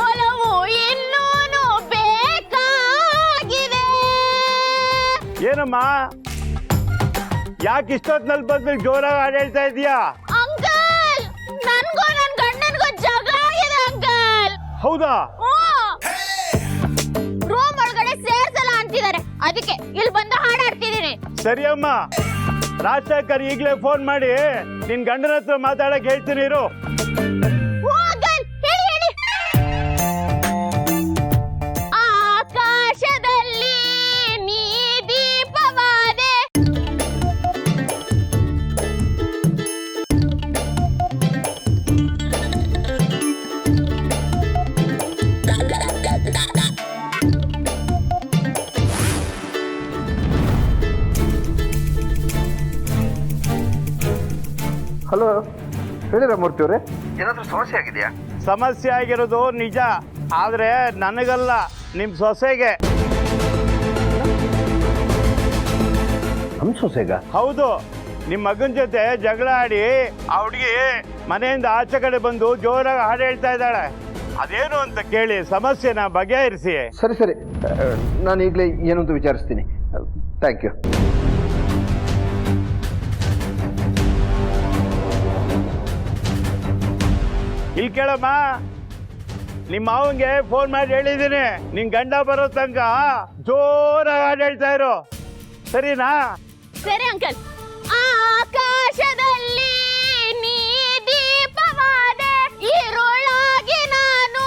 ಒಲವು ಇನ್ನೂನು ಬೇಕಾಗಿದೆ. ಏನಮ್ಮ ಯಾಕೆ ಇಷ್ಟೊತ್ತಿನಲ್ಲಿ ಬಂದು ಜೋರಾಗಿ ಹಾಡು ಹೇಳ್ತಾ ಇದೀಯಾ? ಅಂಕಲ್, ನನ್ಗೂ ನನ್ ಗಂಡನ್ಗೂ ಜಗಳ ಆಗಿದೆ ಅಂಕಲ್. ಹೌದಾ? ರೂಮ್ ಒಳಗಡೆ ಸೇರ್ಸಲ್ಲ ಅಂತಿದ್ದಾರೆ, ಅದಕ್ಕೆ ಇಲ್ಲಿ ಬಂದು ಹಾಡಾಡ್ತಿದ್ದೀನಿ. ಸರಿ ಅಮ್ಮ, ರಾಜಶೇಖರ್ ಈಗಲೇ ಫೋನ್ ಮಾಡಿ ನಿನ್ ಗಂಡನ ಹತ್ರ ಮಾತಾಡಕ್ ಹೇಳ್ತೀನಿ ಇರು. ಆಕಾಶದಲ್ಲಿ ನೀ ದೀಪವಾದೆ. ಹಲೋ, ಹೇಳಿ ರಾಮೂರ್ತಿ ಅವರೇ, ಏನಾದರೂ ಸಮಸ್ಯೆ ಆಗಿದೆಯಾ? ಸಮಸ್ಯೆ ಆಗಿರೋದು ನಿಜ, ಆದ್ರೆ ನನಗಲ್ಲ, ನಿಮ್ ಸೊಸೆಗೆ. ನಮ್ಮ ಸೊಸೆಗ? ಹೌದು, ನಿಮ್ ಮಗನ ಜೊತೆ ಜಗಳ ಆಡಿ ಆ ಹುಡುಗಿ ಮನೆಯಿಂದ ಆಚೆ ಕಡೆ ಬಂದು ಜೋರಾಗಿ ಹಾಡು ಹೇಳ್ತಾ ಇದ್ದಾಳೆ. ಅದೇನು ಅಂತ ಕೇಳಿ ಸಮಸ್ಯೆನ ಬಗೆಹರಿಸಿ. ಸರಿ ಸರಿ, ನಾನು ಈಗಲೇ ಏನು ಅಂತ ವಿಚಾರಿಸ್ತೀನಿ. Thank you. ಇಲ್ಲಿ ಕೇಳಮ್ಮ, ನಿಮ್ಮ ಮಾವಂಗೆ ಫೋನ್ ಮಾಡಿ ಹೇಳಿದ್ದೀನಿ, ನಿನ್ ಗಂಡ ಬರೋ ತನಕ ಜೋರಾಗಿ ಹಾಡು ಹೇಳ್ತಾ ಇರು, ಸರಿನಾ? ಸರಿ ಅಂಕಲ್. ಆಕಾಶದಲ್ಲಿ ನೀ ದೀಪವಾದೆ, ಈರೊಳಗೆ ನಾನು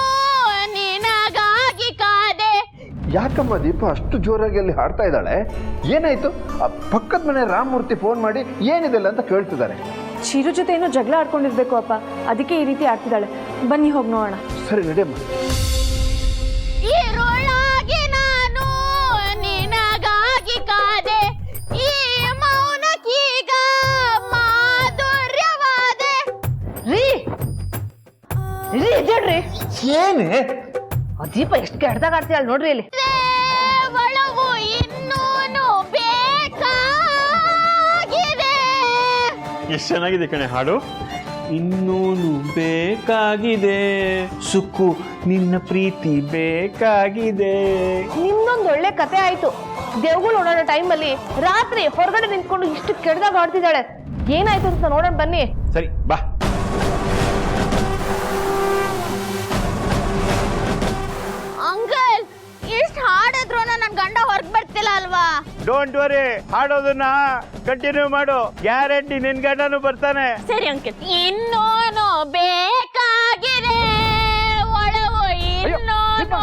ನಿನಗಾಗಿ ಕಾದೆ. ಯಾಕಮ್ಮ ದೀಪ ಅಷ್ಟು ಜೋರಾಗಿ ಅಲ್ಲಿ ಹಾಡ್ತಾ ಇದ್ದಾಳೆ? ಏನಾಯ್ತು? ಪಕ್ಕದ ಮನೆ ರಾಮಮೂರ್ತಿ ಫೋನ್ ಮಾಡಿ ಏನಿದೆಲ್ಲ ಅಂತ ಕೇಳ್ತಿದ್ದಾರೆ. ಚಿರು ಜೊತೆ ಏನೋ ಜಗಳ ಆಡ್ಕೊಂಡಿರ್ಬೇಕು ಅಪ್ಪ, ಅದಕ್ಕೆ ಈ ರೀತಿ ಆಡ್ತಿದ್ದಾಳೆ. ಬನ್ನಿ ಹೋಗಿ ನೋಡೋಣ. ಸರಿ ನಡಿಯಮ್ಮ. ಈರೊಳಗೆ ನಾನು ನಿನಗಾಗಿ ಕಾದೆ, ಈ ಮೌನಕ್ಕೀಗ ಮಾಧುರ್ಯವಾದೆ. ರೀ ರೀ ಇದೇಳ್ರಿ, ಏನೇ ದೀಪ ಎಷ್ಟು ಕೆಡ್ದಾಗ ಆಡ್ತೀಯ ನೋಡ್ರಿ ಇಲ್ಲಿ. ಒಲವು ಇನ್ನೂನು ಬೇಕಾಗಿದೆ. ಎಷ್ಟು ಚೆನ್ನಾಗಿದೆ ಕಣೆ ಹಾಡು. ಇನ್ನೂನು ಬೇಕಾಗಿದೆ ಸುಕ್ಕು, ನಿನ್ನ ಪ್ರೀತಿ ಬೇಕಾಗಿದೆ. ನಿಮ್ದೊಂದು ಒಳ್ಳೆ ಕತೆ ಆಯ್ತು. ದೇವ್ಗಳು ನೋಡೋಣ ಟೈಮಲ್ಲಿ ರಾತ್ರಿ ಹೊರಗಡೆ ನಿಂತ್ಕೊಂಡು ಇಷ್ಟು ಕೆಡ್ದಾಗ ಆಡ್ತಿದ್ದಾಳೆ. ಏನಾಯ್ತು ಅಂತ ನೋಡೋಣ ಬನ್ನಿ. ಸರಿ ಬಾ. ಅಂಕಲ್, ಇಷ್ಟು ಹಾಡಿದ್ರು ನನ್ ಗಂಡ ಹೊರಗ್ ಬರ್ತಿಲ್ಲ ಅಲ್ವಾ? ಡೋಂಟ್ ವರಿ, ಹಾಡೋದನ್ನ ಕಂಟಿನ್ಯೂ ಮಾಡು, ಗ್ಯಾರಂಟಿ ನಿನ್ ಗಂಡನು ಬರ್ತಾನೆ. ಸರಿ ಅಂಕಲ್. ಇನ್ನೂನು ಬೇಕಾಗಿದೆ, ಒಲವು ಇನ್ನೂನು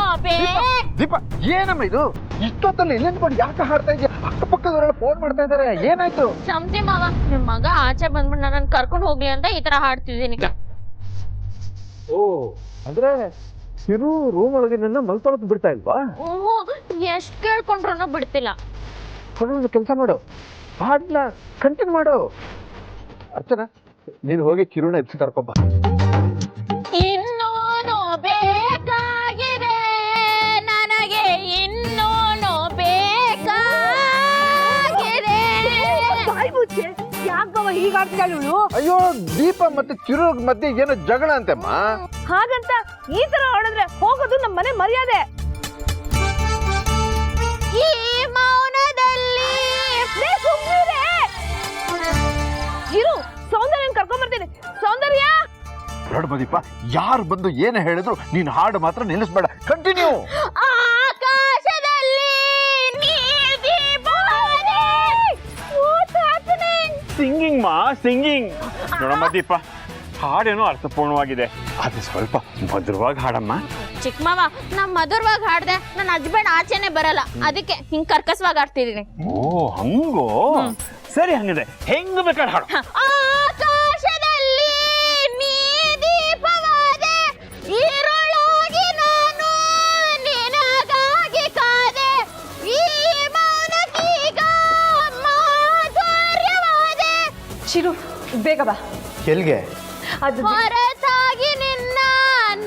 ದೀಪ, ಏನಮ್ಮ ಇದು? ಇಷ್ಟೊತ್ತಲ್ಲಿ ಇಲ್ಲಿ ನಿಂತ್ಕೊಂಡು ಯಾಕೆ ಹಾಡ್ತಾ ಇದೆಯಾ? ಅಕ್ಕಪಕ್ಕದವರೆಲ್ಲ ಫೋನ್ ಮಾಡ್ತಾ ಇದ್ದಾರೆ. ಏನಾಯ್ತು? ಕ್ಷಮ್ಸಿ ಮಾವ, ನಿಮ್ ಮಗ ಆಚೆ ಬಂದ್ಬಿಟ್ಟು ನನ್ನ ಕರ್ಕೊಂಡು ಹೋಗ್ಲಿ ಅಂತ ಈ ತರ ಹಾಡ್ತಿದ್ದೀನಿ. ಓ, ಅಂದ್ರೆ ಚಿರು ರೂಮ್ ಒಳಗೆ ನನ್ನ ಮಲ್ಕೊಳಕ್ ಬಿಡ್ತಾ ಇಲ್ವಾ? ಎಷ್ಟ್ ಕೇಳ್ಕೊಂಡ್ರು ಬಿಡ್ತಿಲ್ಲ. ಒಂದು ಕೆಲಸ ಮಾಡು, ಹಾಡ್ನ ಕಂಟಿನ್ಯೂ ಮಾಡು. ಅರ್ಚನಾ, ನೀನು ಹೋಗಿ ಚಿರುನ ಎತ್ತಿ ಕರ್ಕೊಂಬ. ಇನ್ನೂನು ಬೇಕಾಗಿದೆ ನನಗೆ, ಇನ್ನೂನು ಬೇಕಾಗಿದೆ. ಯಾಕವ ಹೀಗಾಡ್ತಿದ್ದಾಳು? ಅಯ್ಯೋ, ದೀಪ ಮತ್ತೆ ಚಿರು ಮಧ್ಯೆ ಏನೋ ಜಗಳ ಅಂತೆಮ್ಮ. ಹಾಗಂತ ಈ ತರ ಆಡಿದ್ರೆ ಹೋಗೋದು ನಮ್ಮ ಮನೆ ಮರ್ಯಾದೆ. ಈ ಮೌನದಲ್ಲಿ ಇರು, ಸೌಂದರ್ಯ ಕರ್ಕೊಂಡ್ ಬರ್ತೀನಿ. ಸೌಂದರ್ಯ, ನೋಡ್ಬ ದೀಪ, ಯಾರು ಬಂದು ಏನು ಹೇಳಿದ್ರು ನೀನು ಹಾಡು ಮಾತ್ರ ನಿಲ್ಲಿಸ್ಬೇಡ, ಕಂಟಿನ್ಯೂ. ಆಕಾಶದಲ್ಲಿ ನೀ ದೀಪವಾದೆ. What's happening? ಸಿಂಗಿಂಗ್ ಮಾ, ಸಿಂಗಿಂಗ್. ನೋಡಮ್ಮ ದೀಪ, ಹಾಡೇನೋ ಅರ್ಥಪೂರ್ಣವಾಗಿದೆ, ಅದು ಸ್ವಲ್ಪ ಮಧುರವಾಗಿ ಹಾಡಮ್ಮ. ಚಿಕ್ಕ ಮಾವ, ನಾ ಮಧುರವಾಗಿ ಹಾಡ್ದೆ, ನನ್ನ ಹಸ್ಬೆಂಡ್ ಆಚೆನೆ ಬರಲ್ಲ, ಅದಕ್ಕೆ ಹಿಂಗ್ ಕರ್ಕಸವಾಗಿ ಆಡ್ತಿದೀನಿ. ಓ ಹಂಗೋ, ಸರಿ ಹಂಗಂದ್ರೆ ಹೆಂಗ್ ಬೇಕಾದ್ರೆ ಹಾಡು. ಆಕಾಶದಲ್ಲಿ ನೀ ದೀಪವಾದೆ, ಈರೊಳಗೆ ನಾನು ನಿನಗಾಗಿ ಕಾದೆ, ಈ ಮೌನಕ್ಕೀಗ ಮಾಧುರ್ಯವಾದೆ. ಚಿರು, ಬೇಗ ಬಾ. ಎಲ್ಗೆ? ಅದು ಹೊರತಾಗಿ ನಿನ್ನ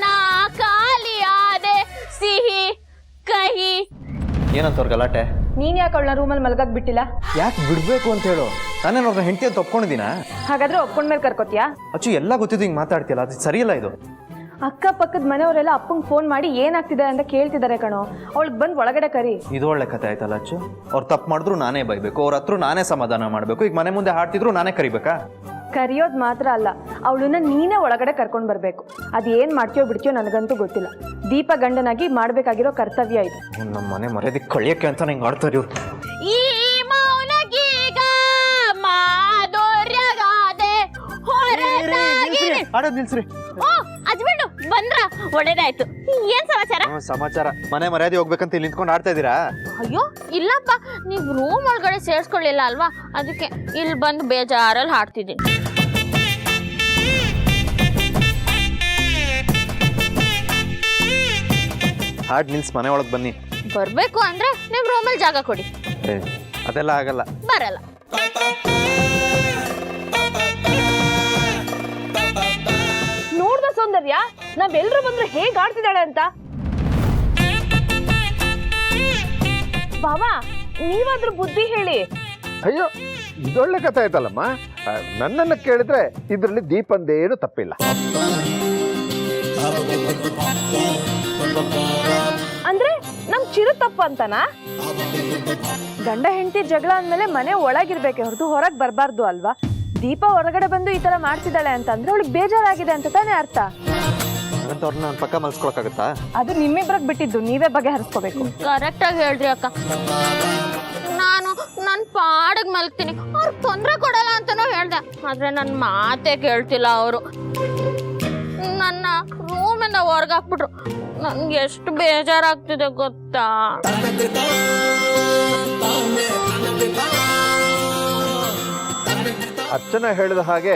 ನಾ ಖಾಲಿಯಾದೆ, ಸಿಹಿ ಕಹಿ. ಏನಂತವ್ರ ಗಲಾಟೆ? ನೀನ್ ಯಾಕೆ ಅವಳನ್ನ ರೂಮಲ್ಲಿ ಮಲಗಕ್ ಬಿಟ್ಟಿಲ್ಲ? ಯಾಕೆ ಬಿಡ್ಬೇಕು ಅಂತ ಹೇಳು. ನಾನೇ ಅವ್ರನ್ನ ಹೆಂಡತಿ ಅಂತ ಒಪ್ಕೊಂಡಿದ್ದೀನ? ಹಾಗಾದ್ರೆ ಒಪ್ಕೊಂಡ್ಮೇಲೆ ಕರ್ಕೋತಿಯಾ? ಅಚ್ಚು ಎಲ್ಲ ಗೊತ್ತಿದ್ದು ಹಿಂಗೆ ಮಾತಾಡ್ತಿಯಲ್ಲ, ಅದು ಸರಿಯಲ್ಲ ಇದು. ಅಕ್ಕಪಕ್ಕದ ಮನೆಯವರೆಲ್ಲ ಅಪ್ಪಂಗೆ ಫೋನ್ ಮಾಡಿ ಏನಾಗ್ತಿದೆ ಅಂತ ಕೇಳ್ತಿದ್ದಾರೆ ಕಣೋ. ಅವಳಿಗೆ ಬಂದು ಒಳಗಡೆ ಕರಿ. ಇದು ಒಳ್ಳೆ ಕತೆ ಆಯ್ತಲ್ಲ ಅಚ್ಚು. ಅವ್ರು ತಪ್ಪು ಮಾಡಿದ್ರು ನಾನೇ ಬೈಬೇಕು, ಅವ್ರ ಹತ್ರ ನಾನೇ ಸಮಾಧಾನ ಮಾಡಬೇಕು. ಈಗ ಮನೆ ಮುಂದೆ ಹಾಡ್ತಿದ್ರು ನಾನೇ ಕರಿಬೇಕಾ? ಕರಿಯೋದು ಮಾತ್ರ ಅಲ್ಲ, ಅವಳನ್ನ ನೀನೇ ಒಳಗಡೆ ಕರ್ಕೊಂಡು ಬರಬೇಕು. ಅದು ಏನು ಮಾಡ್ತೀಯೋ ಬಿಡ್ತೀಯೋ ನನಗಂತೂ ಗೊತ್ತಿಲ್ಲ. ದೀಪ ಗಂಡನಾಗಿ ಮಾಡಬೇಕಾಗಿರೋ ಕರ್ತವ್ಯ ಇದು. ನಮ್ಮ ಮನೆ ಮರ್ಯಾದೆ ಕಳಿಯಕ್ಕೆ ಅಂತ ನಂಗೆ ಆಡ್ತಾರೆ ಇವ್ರು. ಈ ಮೌನಗೀಗ ಮಾಧುರ್ಯಗಾದೆ ಹೊರತಾಗಿ- ಆಡೋದು ನಿಲ್ಸ್ರಿ. ಓ ಅಜ್ಬಂಡು ಬಂದ್ರ, ಒಳ್ಳೇದಾಯ್ತು. ಏನ್ ಸಮಾಚಾರ? ಸಮಾಚಾರ ಮನೆ ಮರ್ಯಾದೆ ಹೋಗ್ಬೇಕಂತ ಇಲ್ಲಿ ನಿಂತ್ಕೊಂಡು ಆಡ್ತಾ ಇದ್ದೀರಾ? ಅಯ್ಯೋ ಇಲ್ಲಪ್ಪ, ನೀವು ರೂಮ್ ಒಳಗಡೆ ಸೇರ್ಸ್ಕೊಳ್ಳಿಲ್ಲ ಅಲ್ವಾ, ಅದಕ್ಕೆ ಇಲ್ಲಿ ಬಂದು ಬೇಜಾರಲ್ಲಿ ಹಾಡ್ತಿದ್ದೀನಿ. ಹಾಡ್ ನಿಲ್ಸ್, ಮನೆ ಒಳಗೆ ಬನ್ನಿ. ಬರ್ಬೇಕು ಅಂದ್ರೆ ನೀವು ರೂಮಲ್ಲಿ ಜಾಗ ಕೊಡಿ. ಅದೆಲ್ಲ ಆಗಲ್ಲ. ಬರಲ್ಲ. ನೋಡ್ದ ಸೌಂದರ್ಯ, ನಾವೆಲ್ಲರೂ ಬಂದ್ರೆ ಹೇಗ್ ಆಡ್ತಿದ್ದಾಳೆ ಅಂತ. ಬಾವಾ, ನೀವಾದ್ರೂ ಬುದ್ಧಿ ಹೇಳಿ. ಅಯ್ಯೋ, ಇದೊಳ್ಳೆ ಕಥೆ ಆಯ್ತಲ್ಲಮ್ಮ. ನನ್ನನ್ನು ಕೇಳಿದ್ರೆ ಇದರಲ್ಲಿ ದೀಪಂದೇನು ತಪ್ಪಿಲ್ಲ. ಅಂದ್ರೆ ನಮ್ ಚಿರು ತಪ್ಪು ಅಂತನಾ? ಗಂಡ ಹೆಂಡತಿ ಜಗಳ ಅಂದಮೇಲೆ ಮನೆ ಒಳಗಿರ್ಬೇಕೆ ಹೊರತು ಹೊರಗೆ ಬರಬಾರ್ದು ಅಲ್ವಾ? ದೀಪ ಹೊರಗಡೆ ಬಂದು ಈ ತರ ಮಾಡ್ತಿದ್ದಾಳೆ ಅಂತಂದ್ರೆ ಅವಳಿಗೆ ಬೇಜಾರಾಗಿದೆ ಅಂತ ತಾನೇ ಅರ್ಥ. ಹಾಗಂತ ಅವ್ರನ್ನ ನನ್ನ ಪಕ್ಕ ಮಲ್ಸ್ಕೊಳಕ್ಕಾಗತ್ತಾ? ಅದು ನಿಮ್ಮಿಬ್ರಿಗೆ ಬಿಟ್ಟಿದ್ದು, ನೀವೇ ಬಗೆಹರಿಸ್ಕೋಬೇಕು. ಕರೆಕ್ಟ್ ಆಗಿ ಹೇಳ್ರಿ ಅಕ್ಕ. ನಾನು ನನ್ನ ಪಾಡಿಗೆ ಮಲ್ಗ್ತೀನಿ, ಅವ್ರು ತೊಂದರೆ ಕೊಡಲ್ಲ ಅಂತಾನೂ ಹೇಳ್ದೆ. ಆದ್ರೆ ನನ್ನ ಮಾತೇ ಕೇಳ್ತಿಲ್ಲ ಅವರು. ನನ್ನ ರೂಮಿಂದ ಹೊರಗೆ ಹಾಕ್ಬಿಟ್ರು. ನನ್ಗೆ ಎಷ್ಟು ಬೇಜಾರಾಗ್ತಿದೆ ಗೊತ್ತಾ? ಅರ್ಚನಾ ಹೇಳಿದ ಹಾಗೆ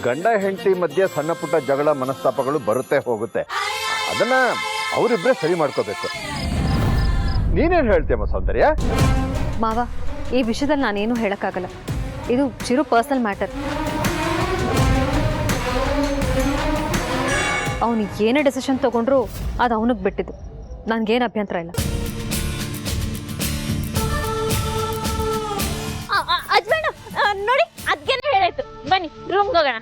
ಗಂಡ ಹೆಂಡತಿ ಮಧ್ಯೆ ಸಣ್ಣ ಪುಟ್ಟ ಜಗಳ ಮನಸ್ತಾಪಗಳು ಬರುತ್ತೆ ಹೋಗುತ್ತೆ. ಅದನ್ನ ಅವರಿಬ್ಬರೇ ಸರಿ ಮಾಡ್ಕೋಬೇಕು. ನೀನೇನು ಹೇಳ್ತೀಯಮ್ಮ ಸೌಂದರ್ಯ? ಮಾವ, ಈ ವಿಷಯದಲ್ಲಿ ನಾನೇನು ಹೇಳೋಕ್ಕಾಗಲ್ಲ. ಇದು ಚಿರು ಪರ್ಸನಲ್ ಮ್ಯಾಟರ್. ಅವನು ಏನೇ ಡೆಸಿಷನ್ ತೊಗೊಂಡ್ರು ಅದು ಅವನಿಗೆ ಬಿಟ್ಟಿದ್ದು. ನನಗೇನು ಅಭ್ಯಂತರ ಇಲ್ಲ. ಹಸ್ಬೆಂಡ್ ನೋಡಿ, ಅದಕ್ಕೇನೆ ಹೇಳಾಯ್ತು. ಬನ್ನಿ ರೂಮ್ಗೆ ಹೋಗೋಣ.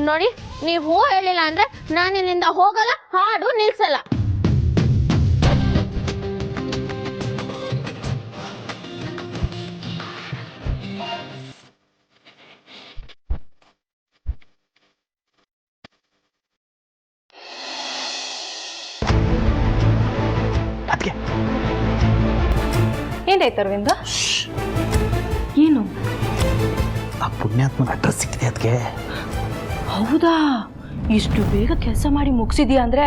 ನೋಡಿ, ನೀವು ಹೂ ಹೇಳಿಲ್ಲ ಅಂದ್ರೆ ನಾನು ಇಲ್ಲಿಂದ ಹೋಗಲ್ಲ, ಹಾಡು ನಿಲ್ಸಲ್ಲ. ಏನಾಯ್ತು ಅರವಿಂದ? ಏನು? ಆ ಪುಣ್ಯಾತ್ಮನ ಅಡ್ರೆಸ್ ಸಿಕ್ಕಿದೆ ಅದಕ್ಕೆ. ಹೌದಾ? ಇಷ್ಟು ಬೇಗ ಕೆಲಸ ಮಾಡಿ ಮುಗಿಸಿದ್ಯಾ ಅಂದ್ರೆ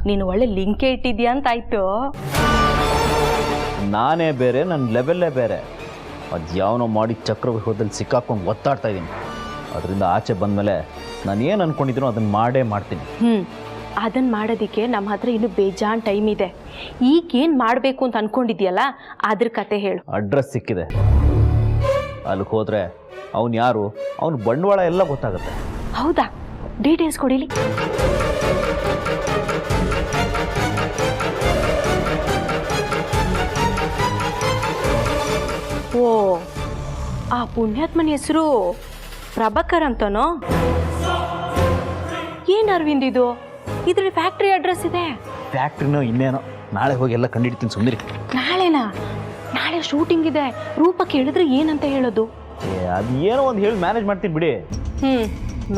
ನೀನು ಒಳ್ಳೆ ಲಿಂಕೇ ಇಟ್ಟಿದ್ಯಾ ಅಂತ ಆಯ್ತು. ನಾನೇ ಬೇರೆ, ನನ್ನ ಲೆವೆಲ್ಲೇ ಬೇರೆ. ಅದು ಯಾವನೋ ಮಾಡಿ ಚಕ್ರವ್ಯೂಹದಲ್ಲಿ ಸಿಕ್ಕಾಕೊಂಡು ಒತ್ತಾಡ್ತಾ ಇದ್ದೀನಿ. ಅದರಿಂದ ಆಚೆ ಬಂದಮೇಲೆ ನಾನು ಏನು ಅಂದ್ಕೊಂಡಿದ್ದೀನೋ ಅದನ್ನು ಮಾಡೇ ಮಾಡ್ತೀನಿ. ಅದನ್ನು ಮಾಡೋದಕ್ಕೆ ನಮ್ಮ ಹತ್ರ ಇನ್ನೂ ಬೇಜಾನ್ ಟೈಮ್ ಇದೆ. ಈಗೇನು ಮಾಡಬೇಕು ಅಂತ ಅಂದ್ಕೊಂಡಿದ್ಯಲ್ಲ, ಅದ್ರ ಕತೆ ಹೇಳು. ಅಡ್ರೆಸ್ ಸಿಕ್ಕಿದೆ, ಅಲ್ಲಿಗೆ ಹೋದರೆ ಅವನು ಯಾರು, ಅವನು ಬಂಡವಾಳ ಎಲ್ಲ ಗೊತ್ತಾಗುತ್ತೆ. ಹೌದಾ? ಡೀಟೇಲ್ಸ್ ಕೊಡಿಲಿ. ಓ, ಆ ಪುಣ್ಯಾತ್ಮನ ಹೆಸರು ಪ್ರಭಾಕರ್ ಅಂತನೋ? ಏನು ಅರವಿಂದ್ ಇದು? ಇದ್ರಲ್ಲಿ ಫ್ಯಾಕ್ಟ್ರಿ ಅಡ್ರೆಸ್ ಇದೆ. ಫ್ಯಾಕ್ಟ್ರಿನೋ ಇನ್ನೇನೋ, ನಾಳೆ ಹೋಗಿ ಎಲ್ಲ ಕಂಡಿಡ್ತೀನಿ, ಸುಂದರಿ. ನಾಳೆನಾ? ನಾಳೆ ಶೂಟಿಂಗ್ ಇದೆ. ರೂಪ ಕೇಳಿದ್ರೆ ಏನಂತ ಹೇಳೋದು? ಅದು ಏನೋ ಒಂದು ಹೇಳಿ ಮ್ಯಾನೇಜ್ ಮಾಡ್ತೀನಿ ಬಿಡಿ.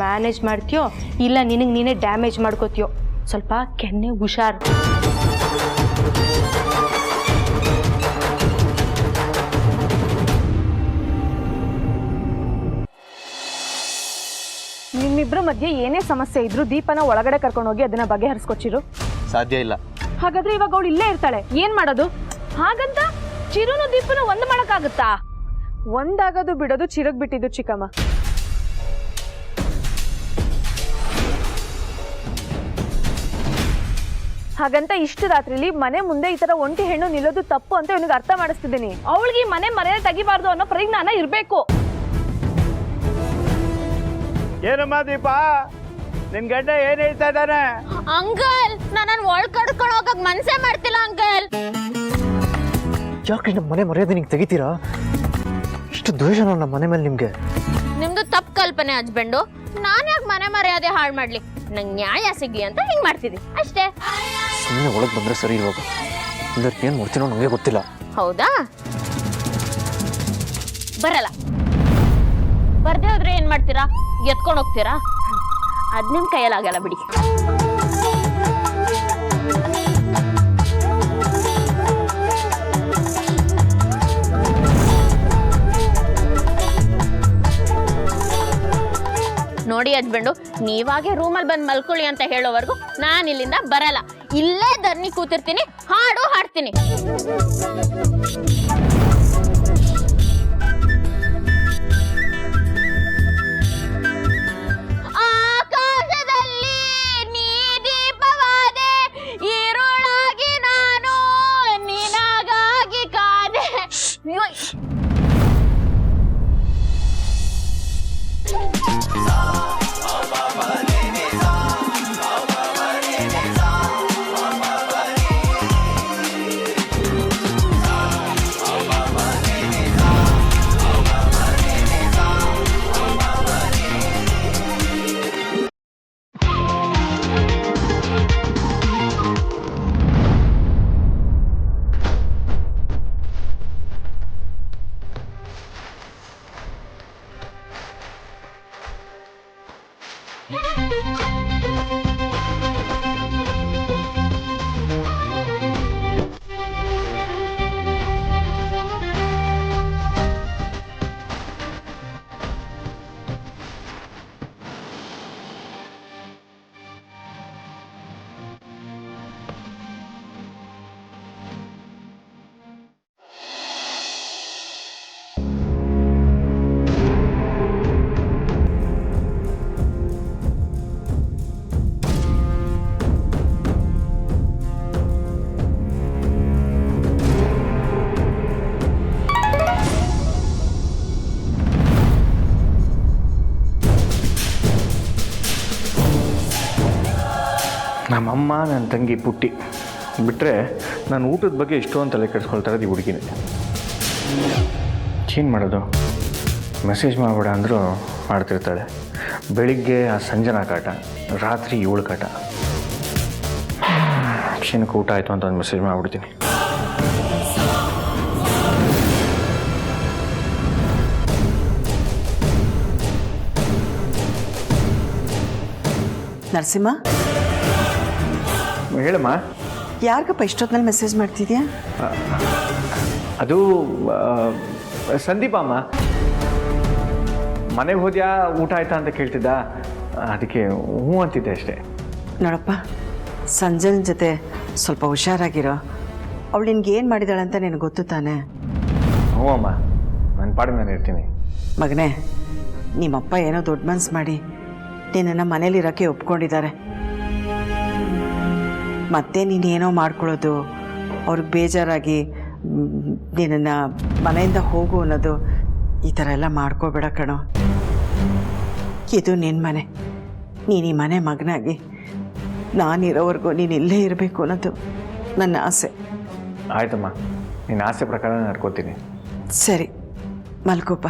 ಮ್ಯಾನೇಜ್ ಮಾಡ್ತೀಯೋ ಇಲ್ಲ ನಿನಗೆ ನೀನೇ ಡ್ಯಾಮೇಜ್ ಮಾಡ್ಕೋತೀಯೋ? ಸ್ವಲ್ಪ ಕೆನ್ನೆ ಹುಷಾರ್. ನಿಮ್ಮಿಬ್ರ ಮಧ್ಯೆ ಏನೇ ಸಮಸ್ಯೆ ಇದ್ರು ದೀಪನ ಒಳಗಡೆ ಕರ್ಕೊಂಡು ಹೋಗಿ ಅದನ್ನ ಬಗೆಹರಿಸ್ಕೊಚಿರು. ಸಾಧ್ಯ ಇಲ್ಲ. ಹಾಗಾದ್ರೆ ಇವಾಗ ಅವಳು ಇಲ್ಲೇ ಇರ್ತಾಳೆ, ಏನ್ ಮಾಡೋದು? ಹಾಗಂತ ಚಿರುನು ದೀಪನ ಒಂದು ಮಾಡಕ್ಕಾಗುತ್ತಾ? ಒಂದಾಗೋದು ಬಿಡೋದು ಚಿರಗ್ ಬಿಟ್ಟಿದ್ದು ಚಿಕ್ಕಮ್ಮ. ಹಾಗಂತ ಇಷ್ಟು ರಾತ್ರಿಲಿ ಮನೆ ಮುಂದೆ ಈ ತರ ಒಂಟಿ ಹೆಣ್ಣು ನಿಲ್ಲೋದು ತಪ್ಪು ಅಂತ ಇವನಿಗೆ ಅರ್ಥ ಮಾಡಿಸ್ತಿದ್ದೀನಿ. ಅವಳಿಗೆ ಮನೆ ಮರ್ಯಾದೆ ತೆಗಿಬಾರ್ದು ಅನ್ನೋ ಪರಿಜ್ಞಾನ ಇರ್ಬೇಕು. ಏನಮ್ಮ ದೀಪ, ನಿನ್ ಗಂಡ ಏನ್ ಹೇಳ್ತಾ ಇದ್ದಾನೆ? ಅಂಕಲ್, ನನ್ನ ಒಳಗ್ ಕಡ್ಕೊಂಡು ಹೋಗಕ್ ಮನ್ಸೇ ಮಾಡ್ತಿಲ್ಲ ಅಂಕಲ್. ಯಾಕೆ ನಮ್ಮ ಮನೆ ಮರ್ಯಾದೆ ನಿಂಗೆ ತೆಗಿತೀರಾ? ಇಷ್ಟು ದ್ವೇಷ ನಮ್ಮ ಮನೆ ಮೇಲೆ ನಿಮ್ಗೆ? ನಿಮ್ದು ತಪ್ಪು ಕಲ್ಪನೆ ಹಸ್ಬೆಂಡು. ನಾನು ಯಾಕೆ ಮನೆ ಮರ್ಯಾದೆ ಹಾಳು ಮಾಡ್ಲಿ? ನಂಗೆ ನ್ಯಾಯ ಸಿಗ್ಲಿ ಅಂತ ಹಿಂಗ್ ಮಾಡ್ತಿದ್ದಿ ಅಷ್ಟೇ. ಸುಮ್ಮನೆ ಒಳಗೆ ಬಂದರೆ ಸರಿ ಇವಾಗ, ಇಲ್ಲ ಏನು ಮಾಡ್ತೀನೋ ನನಗೆ ಗೊತ್ತಿಲ್ಲ. ಹೌದಾ? ಬರಲ್ಲ. ಬರ್ದೇ ಹೋದ್ರೆ ಏನ್ ಮಾಡ್ತೀರಾ? ಎತ್ಕೊಂಡು ಹೋಗ್ತೀರಾ? ಅದ್ ನಿಮ್ ಕೈಯಲ್ಲಾಗಲ್ಲ ಬಿಡಿ. ನೋಡಿ ಹಸ್ಬೆಂಡು, ನೀವಾಗೆ ರೂಮಲ್ಲಿ ಬಂದು ಮಲ್ಕೊಳ್ಳಿ ಅಂತ ಹೇಳೋವರೆಗೂ ನಾನು ಇಲ್ಲಿಂದ ಬರಲ್ಲ. ಇಲ್ಲೇ ಧರ್ನಿ ಕೂತಿರ್ತೀನಿ, ಹಾಡು ಹಾಡ್ತೀನಿ. ಆಕಾಶದಲ್ಲಿ ನೀ ದೀಪವಾದೆ, ಈರುಳಾಗಿ ನಾನು ನಿನಗಾಗಿ ಕಾದೆ. ನಮ್ಮಮ್ಮ, ನನ್ನ ತಂಗಿ ಪುಟ್ಟಿ ಬಿಟ್ಟರೆ ನಾನು ಊಟದ ಬಗ್ಗೆ ಇಷ್ಟೊಂದು ತಲೆ ಕೆಡಿಸ್ಕೊಳ್ತಾ ಇರೋದು ಈ ಹುಡುಗಿನೇ. ಏನು ಮಾಡೋದು? ಮೆಸೇಜ್ ಮಾಡಬೇಡ ಅಂದರೂ ಮಾಡ್ತಿರ್ತಾಳೆ. ಬೆಳಿಗ್ಗೆ ಆ ಸಂಜನಾ ಕಾಟ, ರಾತ್ರಿ 7 ಕಾಟ. ಕ್ಷಣಕ್ಕೆ ಊಟ ಆಯಿತು ಅಂತ ಒಂದು ಮೆಸೇಜ್ ಮಾಡಿಬಿಡ್ತೀನಿ. ನರಸಿಂಹ, ಹೇಳಮ್ಮ. ಯಾರಿಗಪ್ಪ ಇಷ್ಟೊತ್ತಿನಲ್ಲಿ ಮೆಸೇಜ್ ಮಾಡ್ತಿದ್ಯಾ? ಅದು ಸಂದೀಪ ಅಮ್ಮ. ಮನೆಗೆ ಹೋದ್ಯಾ, ಊಟ ಆಯ್ತಾ ಅಂತ ಕೇಳ್ತಿದ್ದ, ಅದಕ್ಕೆ ಹ್ಞೂ ಅಂತಿದ್ದೆ ಅಷ್ಟೇ. ನೋಡಪ್ಪ, ಸಂಜನ ಜೊತೆ ಸ್ವಲ್ಪ ಹುಷಾರಾಗಿರೋ. ಅವಳು ನಿನ್ಗೆ ಏನು ಮಾಡಿದಾಳೆ ಅಂತ ನಿನಗೆ ಗೊತ್ತು ತಾನೆ? ಹ್ಞೂ ಅಮ್ಮ, ನನ್ನ ಪಾಡಿಗೆ ನಾನು ಇರ್ತೀನಿ. ಮಗನೇ, ನಿಮ್ಮಪ್ಪ ಏನೋ ದೊಡ್ಡ ಮನ್ಸು ಮಾಡಿ ನಿನ್ನನ್ನು ಮನೇಲಿರೋಕ್ಕೆ ಒಪ್ಕೊಂಡಿದ್ದಾರೆ. ಮತ್ತೆ ನೀನೇನೋ ಮಾಡ್ಕೊಳ್ಳೋದು, ಅವ್ರಿಗೆ ಬೇಜಾರಾಗಿ ನಿನ್ನನ್ನು ಮನೆಯಿಂದ ಹೋಗು ಅನ್ನೋದು, ಈ ಥರ ಎಲ್ಲ ಮಾಡ್ಕೋಬೇಡ ಕಣೋ. ಇದು ನಿನ್ನ ಮನೆ. ನೀನು ಈ ಮನೆ ಮಗನಾಗಿ ನಾನಿರೋವರೆಗೂ ನೀನು ಇಲ್ಲೇ ಇರಬೇಕು ಅನ್ನೋದು ನನ್ನ ಆಸೆ. ಆಯ್ತಮ್ಮ, ನಿನ್ನ ಆಸೆ ಪ್ರಕಾರ ನಡ್ಕೋತೀನಿ. ಸರಿ, ಮಲ್ಕೋಪ.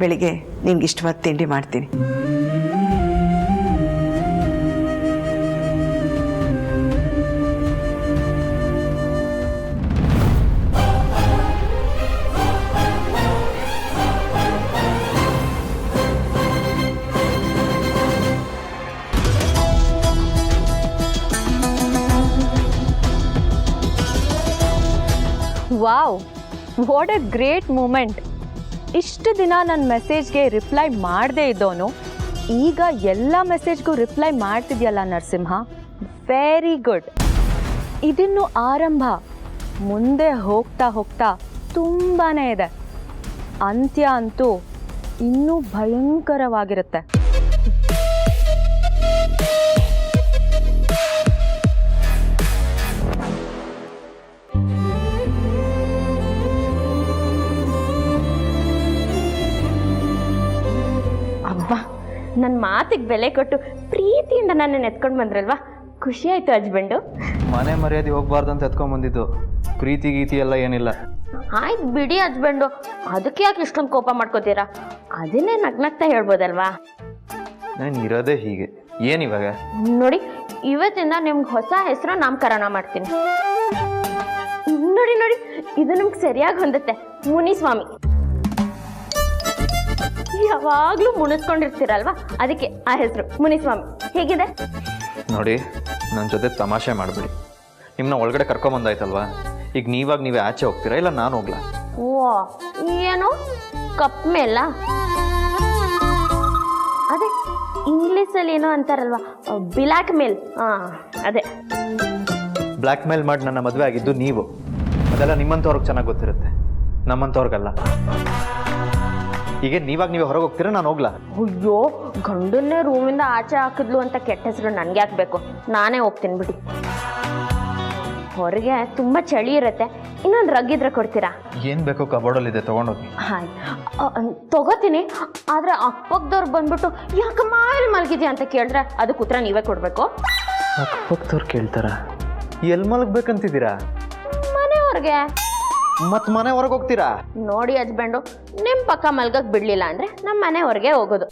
ಬೆಳಿಗ್ಗೆ ನಿನ್ಗೆ ಇಷ್ಟವಾದ ತಿಂಡಿ ಮಾಡ್ತೀನಿ. Wow, what a great moment. ಇಷ್ಟು ದಿನ ನನ್ನ ಮೆಸೇಜ್ಗೆ ರಿಪ್ಲೈ ಮಾಡದೇ ಇದ್ದವನು ಈಗ ಎಲ್ಲ ಮೆಸೇಜ್ಗೂ ರಿಪ್ಲೈ ಮಾಡ್ತಿದ್ಯಲ್ಲ ನರಸಿಂಹ, ವೆರಿ ಗುಡ್. ಇದಿನ್ನು ಆರಂಭ. ಮುಂದೆ ಹೋಗ್ತಾ ಹೋಗ್ತಾ ತುಂಬಾ ಇದೆ. ಅಂತ್ಯ ಅಂತೂ ಇನ್ನೂ ಭಯಂಕರವಾಗಿರುತ್ತೆ. ನನ್ನ ಮಾತಿಗೆ ಬೆಲೆ ಕೊಟ್ಟು ಪ್ರೀತಿಯಿಂದ ನನ್ನ ಎತ್ಕೊಂಡು ಬಂದ್ರಲ್ವಾ, ಖುಷಿ ಆಯ್ತು ಹಸ್ಬೆಂಡು. ಮನೆ ಮರ್ಯಾದೆ ಹೋಗ್ಬಾರ್ದು ಅಂತ ಎತ್ಕೊಂಡ್ ಬಂದಿದ್ದು, ಪ್ರೀತಿ ಗೀತಿ ಎಲ್ಲ ಏನಿಲ್ಲ. ಆಯ್ತು ಬಿಡಿ ಹಸ್ಬೆಂಡು, ಅದಕ್ಕೆ ಯಾಕೆ ಇಷ್ಟೊಂದು ಕೋಪ ಮಾಡ್ಕೋತೀರಾ? ಅದನ್ನೇ ನಗ್ನಗ್ತಾ ಹೇಳ್ಬೋದಲ್ವಾ. ನಾನು ಇರೋದೇ ಹೀಗೆ. ಏನಿವಾಗ? ನೋಡಿ, ಇವತ್ತಿಂದ ನಿಮ್ಗೆ ಹೊಸ ಹೆಸರು ನಾಮಕರಣ ಮಾಡ್ತೀನಿ. ನೋಡಿ ನೋಡಿ, ಇದು ನಿಮ್ಗೆ ಸರಿಯಾಗಿ ಹೊಂದುತ್ತೆ. ಮುನಿಸ್ವಾಮಿ. ಯಾವಾಗ್ಲೂ ಮುನಿಸ್ಕೊಂಡಿರ್ತೀರಲ್ವಾ, ಅದಕ್ಕೆ ಆ ಹೆಸರು ಮುನಿಸ್ವಾಮಿ. ಹೇಗಿದೆ? ನೋಡಿ, ನನ್ನ ಜೊತೆ ತಮಾಷೆ ಮಾಡಬೇಡಿ. ನಿಮ್ಮನ್ನ ಒಳಗಡೆ ಕರ್ಕೊಂಬಂದಾಯ್ತಲ್ವಾ, ಈಗ ನೀವೇ ಆಚೆ ಹೋಗ್ತೀರಾ ಇಲ್ಲ ನಾನು ಹೋಗ್ಲಾ? ಓ, ಏನು ಕಪ್ ಮೇಲ? ಅದೇ ಇಂಗ್ಲೀಷಲ್ಲಿ ಏನೋ ಅಂತಾರಲ್ವಾ, ಬ್ಲ್ಯಾಕ್ ಮೇಲ್. ಅದೇ ಬ್ಲ್ಯಾಕ್ ಮೇಲ್ ಮಾಡಿ ನನ್ನ ಮದುವೆ ಆಗಿದ್ದು ನೀವು. ಅದೆಲ್ಲ ನಿಮ್ಮಂಥವ್ರಿಗೆ ಚೆನ್ನಾಗಿ ಗೊತ್ತಿರುತ್ತೆ, ನಮ್ಮಂಥವ್ರಿಗಲ್ಲ. ಈಗ ನೀವೇ ಹೊರಗೆ ಹೋಗ್ತೀರಾ, ನಾನು ಹೋಗ್ಲಾ? ಅಯ್ಯೋ, ಗಂಡನ್ನೇ ರೂಮಿಂದ ಆಚೆ ಹಾಕಿದ್ಲು ಅಂತ ಕೆಟ್ಟ ಹೆಸರು ನನ್ಗೆ ಹಾಕ್ಬೇಕು. ನಾನೇ ಹೋಗ್ತೀನಿ ಬಿಡಿ. ಹೊರಗೆ ತುಂಬಾ ಚಳಿ ಇರುತ್ತೆ. ಇನ್ನೊಂದು ರಗ್ ಇದ್ರೆ ಕೊಡ್ತೀರಾ? ಏನು ಬೇಕೋ ಕಬೋರ್ಡಲ್ಲಿದೆ, ತೊಗೊಂಡೋಗಿ. ಹಾಯ್, ತಗೋತೀನಿ. ಆದ್ರೆ ಅಕ್ಕಪಕ್ಕದವ್ರು ಬಂದ್ಬಿಟ್ಟು ಯಾಕಮ್ಮ ಇಲ್ಲಿ ಮಲಗಿದ್ಯಾ ಅಂತ ಕೇಳಿದ್ರೆ ಅದಕ್ಕೆ ಉತ್ತರ ನೀವೇ ಕೊಡ್ಬೇಕು. ಅಕ್ಕಪಕ್ಕದವ್ರು ಕೇಳ್ತಾರ? ಎಲ್ಲಿ ಮಲಗ್ಬೇಕಂತಿದ್ದೀರಾ? ಮನೆಯವ್ರಿಗೆ. ಮತ್ ಮನೆ ಹೊರಗೆ ಹೋಗ್ತೀರಾ? ನೋಡಿ ಹಸ್ಬೆಂಡು, ನಿಮ್ ಪಕ್ಕ ಮಲ್ಗಕ್ ಬಿಡ್ಲಿಲ್ಲ ಅಂದ್ರೆ ನಮ್ಮ ಮನೆಯವ್ರಿಗೆ ಹೋಗೋದು,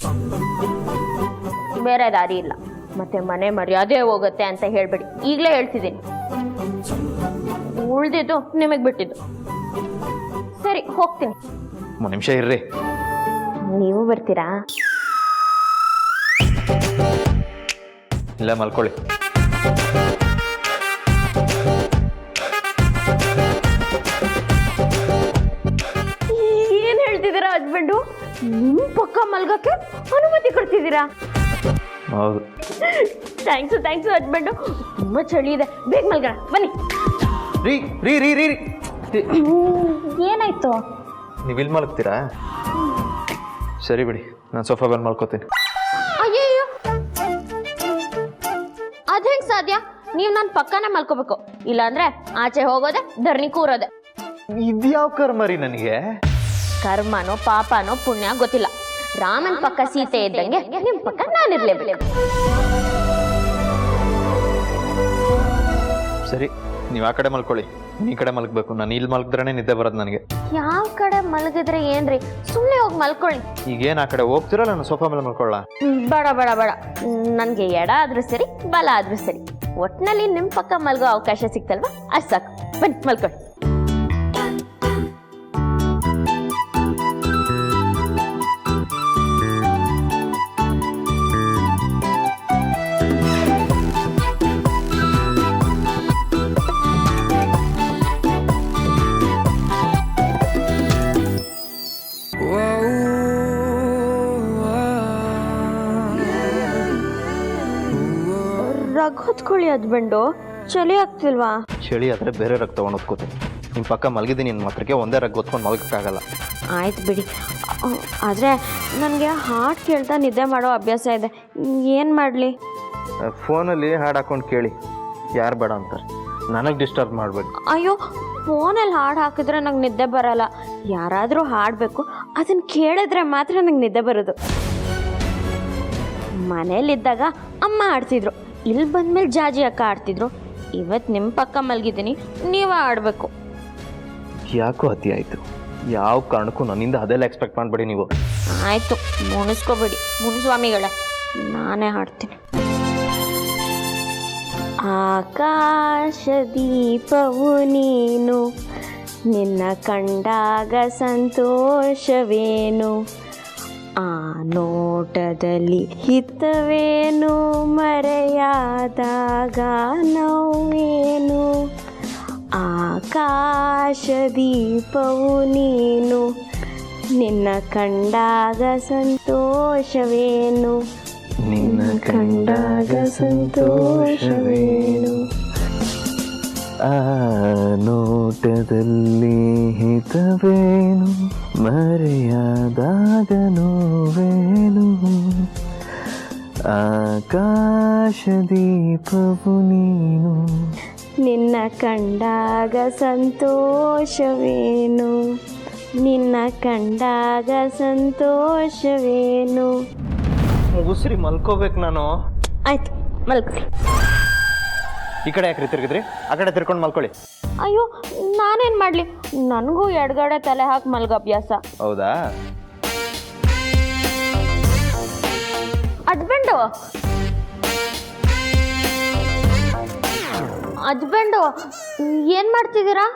ಬೇರೆ ದಾರಿ ಇಲ್ಲ. ಮತ್ತೆ ಮನೆ ಮರ್ಯಾದೆ ಹೋಗುತ್ತೆ ಅಂತ ಹೇಳ್ಬೇಡಿ, ಈಗಲೇ ಹೇಳ್ತಿದ್ದೀನಿ. ಉಳ್ದಿದ್ದು ನಿಮಗೆ ಬಿಟ್ಟಿದ್ದು. ಸರಿ, ಹೋಗ್ತೀನಿ. 1 ನಿಮಿಷ ಇರ್ರಿ. ನೀವು ಬರ್ತೀರಾ? ಇಲ್ಲ, ಮಲ್ಕೊಳ್ಳಿ. ಏನ್ ಹೇಳ್ತಿದ್ದೀರಾ ಹಸ್ಬೆಂಡು? ನಿಮ್ ಪಕ್ಕ ಮಲ್ಗಕ್ಕೆ ಅನುಮತಿ ಕೊಡ್ತಿದ್ದೀರಾ? ಹೌದು. Thanks husband. ತುಂಬಾ ಚಳಿ ಇದೆ, ಬೇಗ ಮಲ್ಗೋಣ ಬನ್ನಿ. ರೀ ರೀ ರೀ ರೀ ಏನಾಯ್ತು? ನೀವು ಇಲ್ಲಿ ಮಲಗ್ತೀರಾ? ಸರಿ ಬಿಡಿ, ನಾನು ಸೋಫಾ ಬಂದು ಮಲ್ಕೋತೀನಿ. ಅಯ್ಯಯ್ಯೋ, ಅದ್ ಹೆಂಗ್ ಸಾಧ್ಯ? ನೀವು ನನ್ನ ಪಕ್ಕನೇ ಮಲ್ಕೋಬೇಕು, ಇಲ್ಲಾಂದ್ರೆ ಆಚೆ ಹೋಗೋದೆ ಧರಣಿ ಕೂರೋದೆ. ಇದ್ಯಾವ ಕರ್ಮ ರೀ ನನಗೆ? ಕರ್ಮನೋ ಪಾಪನೋ ಪುಣ್ಯ ಗೊತ್ತಿಲ್ಲ. ರಾಮನ್ ಪಕ್ಕ ಸೀತೆ ಇದ್ದಂಗೆ ನಿಮ್ ಪಕ್ಕ ನಾನಿರ್ಲೇಬೇಕು. ಸರಿ, ನೀವು ಆ ಕಡೆ ಮಲ್ಕೊಳ್ಳಿ, ಈ ಕಡೆ ಮಲಗಬೇಕು. ನಾನು ಇಲ್ಲಿ ಮಲಗಿದ್ರೇ ನಿದ್ದೆ ಬರೋದು ನನಗೆ. ಯಾವ ಕಡೆ ಮಲಗಿದ್ರೆ ಏನ್ರಿ, ಸುಮ್ಮನೆ ಹೋಗಿ ಮಲ್ಕೊಳ್ಳಿ. ಈಗೇನು ಆ ಕಡೆ ಹೋಗ್ತೀರಾ, ನಾನು ಸೋಫಾ ಮೇಲೆ ಮಲ್ಕೊಳ್ಳ? ಬೇಡ ಬೇಡ ಬೇಡ, ನನ್ಗೆ ಎಡ ಆದ್ರೂ ಸರಿ, ಬಲ ಆದ್ರೂ ಸರಿ, ಒಟ್ನಲ್ಲಿ ನಿಮ್ ಪಕ್ಕ ಮಲ್ಗೋ ಅವಕಾಶ ಸಿಕ್ತಲ್ವಾ, ಅಷ್ಟು ಸಾಕು. ಬನ್ನಿ ಮಲ್ಕೊಳ್ಳಿ. ರಗ್ ಹೊತ್ಕೊಳ್ಳಿ ಹಸ್ಬೆಂಡು, ಚಳಿ ಆಗ್ತಿಲ್ವಾ? ಚಳಿ ಆದರೆ ಬೇರೆ ರಗ್ ತೊಗೊಂಡು ಹೊತ್ಕೋತೀನಿ. ನಿಮ್ಮ ಪಕ್ಕ ಮಲಗಿದ್ದೀನಿ ನಿಮ್ಮ ಮಾತ್ರಕ್ಕೆ ಒಂದೇ ರಗ್ ಹೊತ್ಕೊಂಡು ಮಲಗೋಕ್ಕಾಗಲ್ಲ. ಆಯ್ತು ಬಿಡಿ. ಆದರೆ ನನಗೆ ಹಾಡು ಕೇಳ್ತಾ ನಿದ್ದೆ ಮಾಡೋ ಅಭ್ಯಾಸ ಇದೆ, ಏನು ಮಾಡಲಿ? ಫೋನಲ್ಲಿ ಹಾಡು ಹಾಕೊಂಡು ಕೇಳಿ, ಯಾರು ಬೇಡ ಅಂತಾರೆ. ನನಗೆ ಡಿಸ್ಟರ್ಬ್ ಮಾಡಬೇಕು. ಅಯ್ಯೋ, ಫೋನಲ್ಲಿ ಹಾಡು ಹಾಕಿದ್ರೆ ನಂಗೆ ನಿದ್ದೆ ಬರಲ್ಲ. ಯಾರಾದರೂ ಹಾಡಬೇಕು, ಅದನ್ನು ಕೇಳಿದ್ರೆ ಮಾತ್ರ ನಂಗೆ ನಿದ್ದೆ ಬರೋದು. ಮನೇಲಿದ್ದಾಗ ಅಮ್ಮ ಆಡ್ತಿದ್ರು, ಇಲ್ಲಿ ಬಂದ್ಮೇಲೆ ಜಾಜಿ ಅಕ್ಕ ಆಡ್ತಿದ್ರು. ಇವತ್ತು ನಿಮ್ಮ ಪಕ್ಕ ಮಲಗಿದ್ದೀನಿ, ನೀವೇ ಆಡಬೇಕು. ಯಾಕೋ ಅತಿ ಆಯಿತು. ಯಾವ ಕಾರಣಕ್ಕೂ ನನ್ನಿಂದ ಅದೆಲ್ಲ ಎಕ್ಸ್ಪೆಕ್ಟ್ ಮಾಡಬೇಡಿ ನೀವು. ಆಯಿತು, ಮುನಿಸ್ಕೋಬೇಡಿ ಮುನಿಸ್ವಾಮಿಗಳೇ, ನಾನೇ ಹಾಡ್ತೀನಿ. ಆಕಾಶ ದೀಪವು ನೀನು, ನಿನ್ನ ಕಂಡಾಗ ಸಂತೋಷವೇನು, ಆ ನೋಟದಲ್ಲಿ ಹಿತವೇನು, ಮರೆಯಾದಾಗ ನೋವೇನು. ಆಕಾಶ ದೀಪವು ನೀನು, ನಿನ್ನ ಕಂಡಾಗ ಸಂತೋಷವೇನು, ನಿನ್ನ ಕಂಡಾಗ ಸಂತೋಷವೇನು. ಆ ನೋಟದಲ್ಲಿ ಹಿತವೇನು, ಮರೆಯಾದಾಗ ನೋವೇನು. ಆಕಾಶ ದೀಪವು ನೀನು, ನಿನ್ನ ಕಂಡಾಗ ಸಂತೋಷವೇನು, ನಿನ್ನ ಕಂಡಾಗ ಸಂತೋಷವೇನು. ಉಸಿರಿ ಮಲ್ಕೋಬೇಕು ನಾನು. ಆಯ್ತು, ಮಲ್ಕೊಳ್ಳಿ. ಈ ಕಡೆ ಯಾಕೆ ತಿರುಗಿದ್ರಿ? ಆ ಕಡೆ ತಿರ್ಕೊಂಡು ಮಲ್ಕೊಳ್ಳಿ. ಅಯ್ಯೋ, ನಾನೇನು ಮಾಡಲಿ, ನನಗೂ ಎಡಗಡೆ ತಲೆ ಹಾಕಿ ಮಲ್ಗೋ ಅಭ್ಯಾಸ. ಹೌದಾ? ಹಸ್ಬೆಂಡು, ಹಸ್ಬೆಂಡು ಏನು ಮಾಡ್ತಿದ್ದೀರಾ?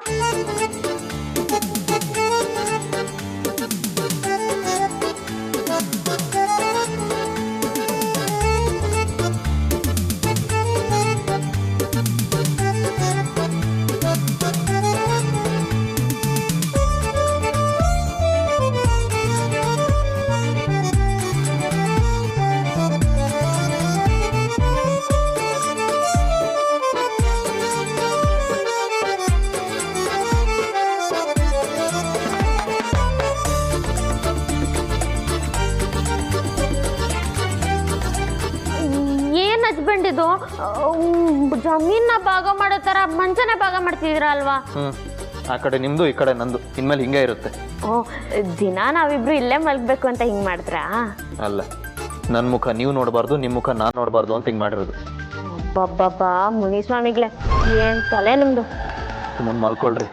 ಹಸ್ಬೆಂಡ್ ಇದು ಜಮೀನ ಭಾಗ ಮಾಡೋ ಥರ ಮಂಚನ ಭಾಗ ಮಾಡ್ತಿದ್ದೀರಾ ಅಲ್ವಾ? ಆ ಕಡೆ ನಿಮ್ಮದು ಈ ಕಡೆ ನಂದು, ಇನ್ಮೇಲೆ ಹಿಂಗೆ ಇರುತ್ತೆ. ಓ, ದಿನ ನಾವಿಬ್ರು ಇಲ್ಲೇ ಮಲಗಬೇಕು ಅಂತ ಹಿಂಗೆ ಮಾಡಿದ್ರಾ? ಅಲ್ಲ, ನನ್ನ ಮುಖ ನೀವು ನೋಡಬಾರ್ದು, ನಿಮ್ಮ ಮುಖ ನಾನು ನೋಡಬಾರ್ದು ಅಂತ ಹಿಂಗೆ ಮಾಡಿರೋದು. ಬಬ್ಬಬ್ಬಾ ಮುನಿಸ್ವಾಮಿಗಳೇ, ಏನು ತಲೆ ನಿಮ್ಮದು. ಸುಮ್ಮನೆ ಮಲ್ಕೊಳ್ರಿ.